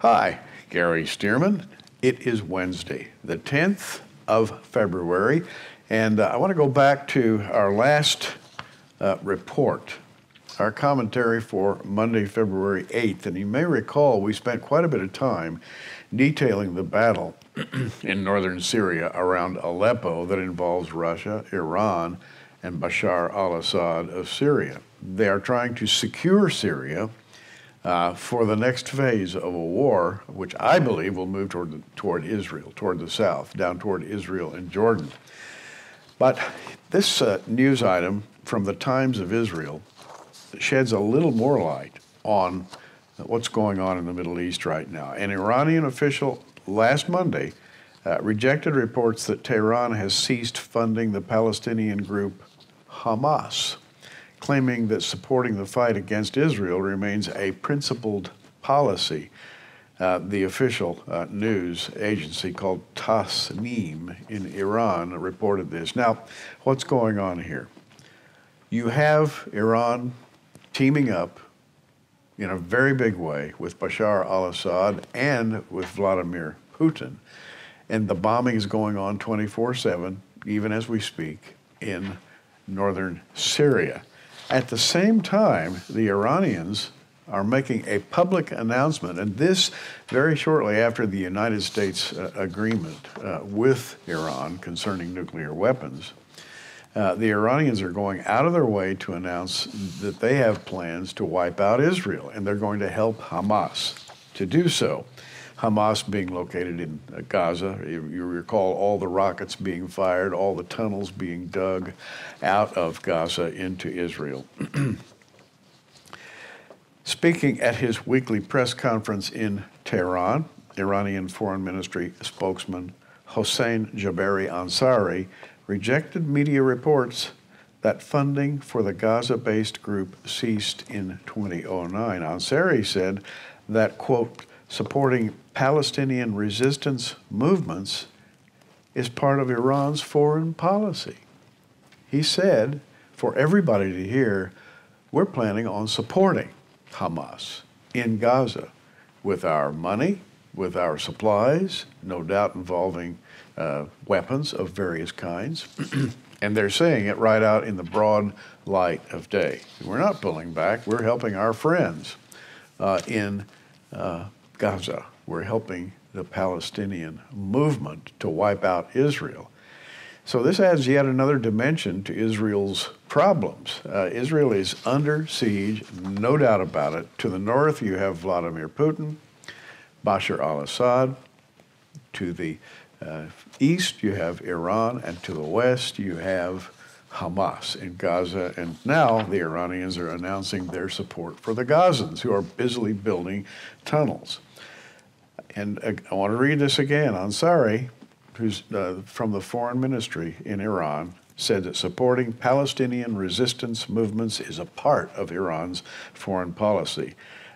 Hi, Gary Stearman. It is Wednesday, the 10th of February, and I want to go back to our last report, our commentary for Monday, February 8th. And you may recall we spent quite a bit of time detailing the battle in northern Syria around Aleppo that involves Russia, Iran, and Bashar al-Assad of Syria. They are trying to secure Syria for the next phase of a war, which I believe will move toward Israel, toward the south, down toward Israel and Jordan. But this news item from the Times of Israel sheds a little more light on what's going on in the Middle East right now. An Iranian official last Monday rejected reports that Tehran has ceased funding the Palestinian group Hamas, claiming that supporting the fight against Israel remains a principled policy. The official news agency called Tasnim in Iran reported this. Now, what's going on here? You have Iran teaming up in a very big way with Bashar al-Assad and with Vladimir Putin. And the bombing is going on 24/7, even as we speak, in northern Syria. At the same time, the Iranians are making a public announcement, and this very shortly after the United States agreement with Iran concerning nuclear weapons. The Iranians are going out of their way to announce that they have plans to wipe out Israel, and they're going to help Hamas to do so. Hamas being located in Gaza. You recall all the rockets being fired, all the tunnels being dug out of Gaza into Israel. Speaking at his weekly press conference in Tehran, Iranian Foreign Ministry spokesman Hossein Jabari Ansari rejected media reports that funding for the Gaza-based group ceased in 2009. Ansari said that, quote, supporting Palestinian resistance movements is part of Iran's foreign policy. He said, for everybody to hear, we're planning on supporting Hamas in Gaza with our money, with our supplies, no doubt involving weapons of various kinds. And they're saying it right out in the broad light of day. We're not pulling back. We're helping our friends in Gaza. We're helping the Palestinian movement to wipe out Israel. So this adds yet another dimension to Israel's problems. Israel is under siege, no doubt about it. To the north, you have Vladimir Putin, Bashar al-Assad. To the east, you have Iran, and to the west, you have Hamas in Gaza. And now the Iranians are announcing their support for the Gazans, who are busily building tunnels. And I want to read this again. Ansari, who's from the foreign ministry in Iran, said that supporting Palestinian resistance movements is a part of Iran's foreign policy.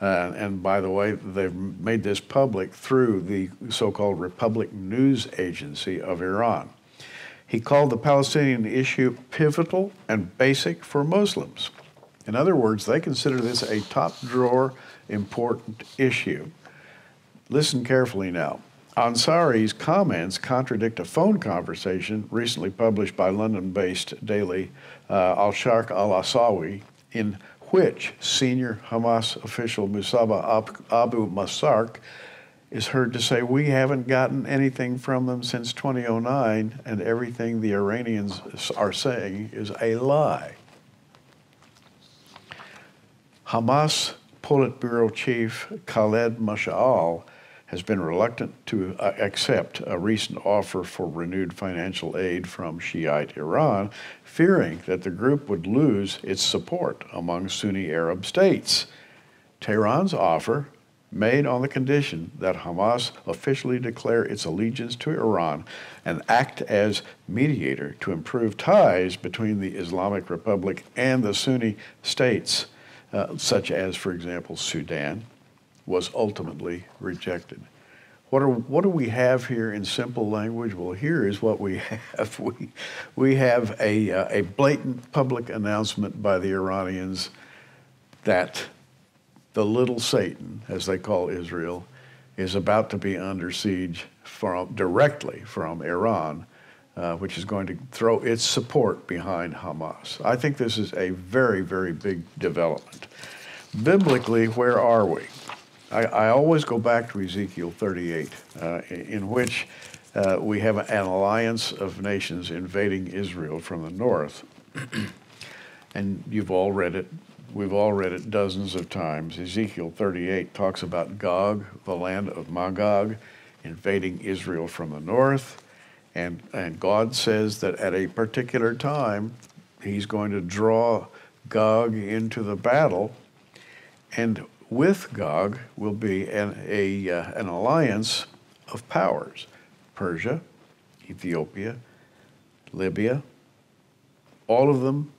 And by the way, they've made this public through the so-called Republic News Agency of Iran. He called the Palestinian issue pivotal and basic for Muslims. In other words, they consider this a top-drawer important issue. Listen carefully now. Ansari's comments contradict a phone conversation recently published by London-based daily Al-Sharq al-Asawi, in which senior Hamas official Musaba Abu Masark is heard to say, we haven't gotten anything from them since 2009, and everything the Iranians are saying is a lie. Hamas Politburo chief Khaled Mashal has been reluctant to accept a recent offer for renewed financial aid from Shiite Iran, fearing that the group would lose its support among Sunni Arab states. Tehran's offer, made on the condition that Hamas officially declare its allegiance to Iran and act as mediator to improve ties between the Islamic Republic and the Sunni states, such as, for example, Sudan, was ultimately rejected. What do we have here in simple language? Well, here is what we have. We have a blatant public announcement by the Iranians that the little Satan, as they call Israel, is about to be under siege directly from Iran, which is going to throw its support behind Hamas. I think this is a very, very big development. Biblically, where are we? I always go back to Ezekiel 38, in which we have an alliance of nations invading Israel from the north. And you've all read it. We've all read it dozens of times. Ezekiel 38 talks about Gog, the land of Magog, invading Israel from the north. And God says that at a particular time, he's going to draw Gog into the battle. And with Gog will be an alliance of powers: Persia, Ethiopia, Libya, all of them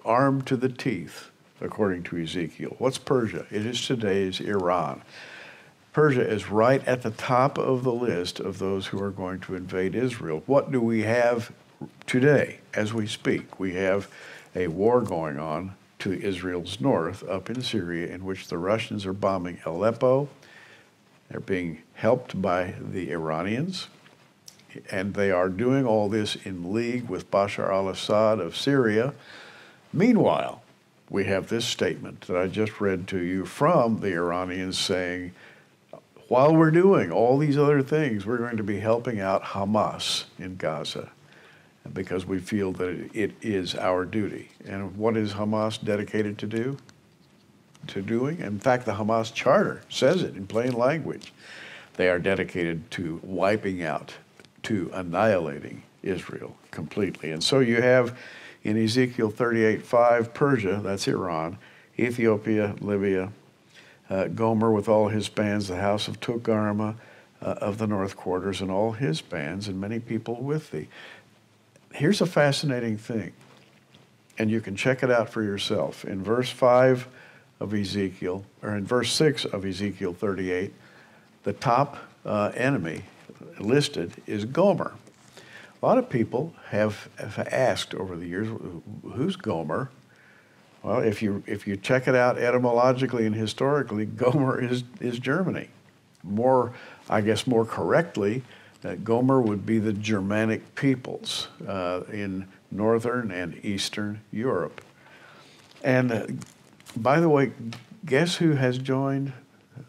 armed to the teeth, according to Ezekiel. What's Persia? It is today's Iran. Persia is right at the top of the list of those who are going to invade Israel. What do we have today as we speak? We have a war going on to Israel's north, up in Syria, in which the Russians are bombing Aleppo. They're being helped by the Iranians, and they are doing all this in league with Bashar al-Assad of Syria. Meanwhile, we have this statement that I just read to you from the Iranians saying, while we're doing all these other things, we're going to be helping out Hamas in Gaza because we feel that it is our duty. And what is Hamas dedicated to do? To doing? In fact, the Hamas charter says it in plain language. They are dedicated to wiping out, to annihilating Israel completely. And so you have in Ezekiel 38:5, Persia, that's Iran, Ethiopia, Libya, Gomer with all his bands, the house of Togarmah of the north quarters and all his bands, and many people with thee. Here's a fascinating thing, and you can check it out for yourself. In verse 5 of Ezekiel, or in verse 6 of Ezekiel 38, the top enemy listed is Gomer. A lot of people have asked over the years, who's Gomer? Well, if you check it out etymologically and historically, Gomer is Germany. I guess more correctly, Gomer would be the Germanic peoples in northern and eastern Europe. And by the way, guess who has joined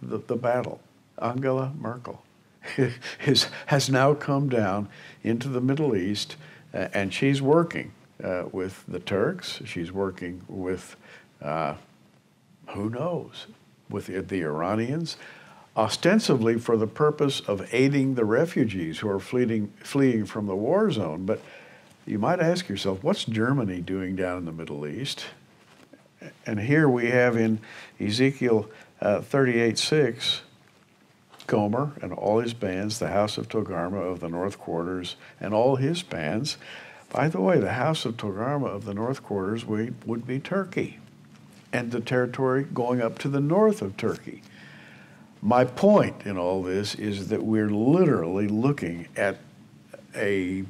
the battle? Angela Merkel has now come down into the Middle East, and she's working with the Turks. She's working with, who knows, with the Iranians, ostensibly for the purpose of aiding the refugees who are fleeing from the war zone. But you might ask yourself, what's Germany doing down in the Middle East? And here we have in Ezekiel 38:6, Gomer and all his bands, the house of Togarmah of the north quarters and all his bands. By the way, the house of Togarmah of the north quarters would be Turkey, and the territory going up to the north of Turkey. My point in all this is that we're literally looking at a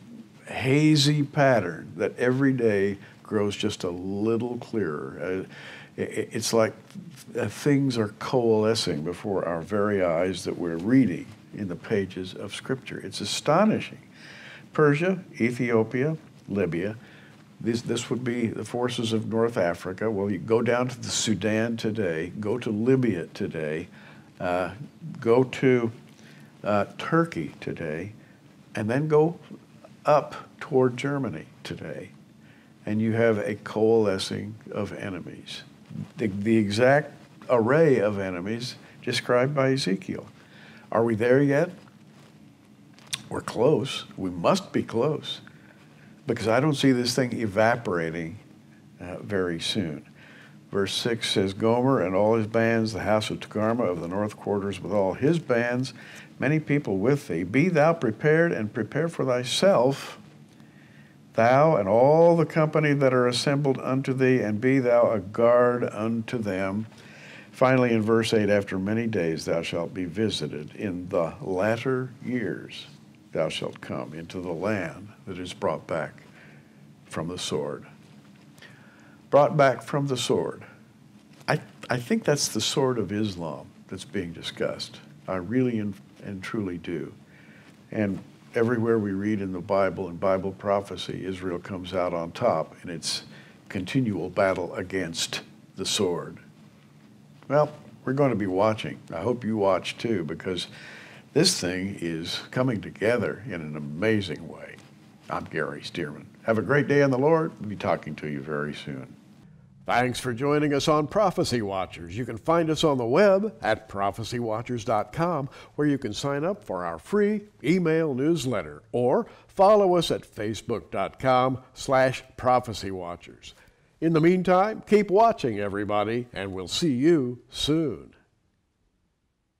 hazy pattern that every day grows just a little clearer. It's like things are coalescing before our very eyes that we're reading in the pages of Scripture. It's astonishing. Persia, Ethiopia, Libya, this would be the forces of North Africa. Well, you go down to the Sudan today, go to Libya today, go to Turkey today, and then go up toward Germany today. And you have a coalescing of enemies. The exact array of enemies described by Ezekiel. Are we there yet? We're close. We must be close, because I don't see this thing evaporating very soon. Verse 6 says, Gomer and all his bands, the house of Togarmah of the north quarters with all his bands, many people with thee. Be thou prepared and prepare for thyself, thou and all the company that are assembled unto thee, and be thou a guard unto them. Finally, in verse 8, after many days thou shalt be visited. In the latter years thou shalt come into the land that is brought back from the sword. Brought back from the sword. I think that's the sword of Islam that's being discussed. I really and truly do. And everywhere we read in the Bible and Bible prophecy, Israel comes out on top in its continual battle against the sword. Well, we're going to be watching. I hope you watch too, because this thing is coming together in an amazing way. I'm Gary Stearman. Have a great day in the Lord. We'll be talking to you very soon. Thanks for joining us on Prophecy Watchers. You can find us on the web at prophecywatchers.com, where you can sign up for our free email newsletter, or follow us at facebook.com/prophecywatchers. In the meantime, keep watching, everybody, and we'll see you soon.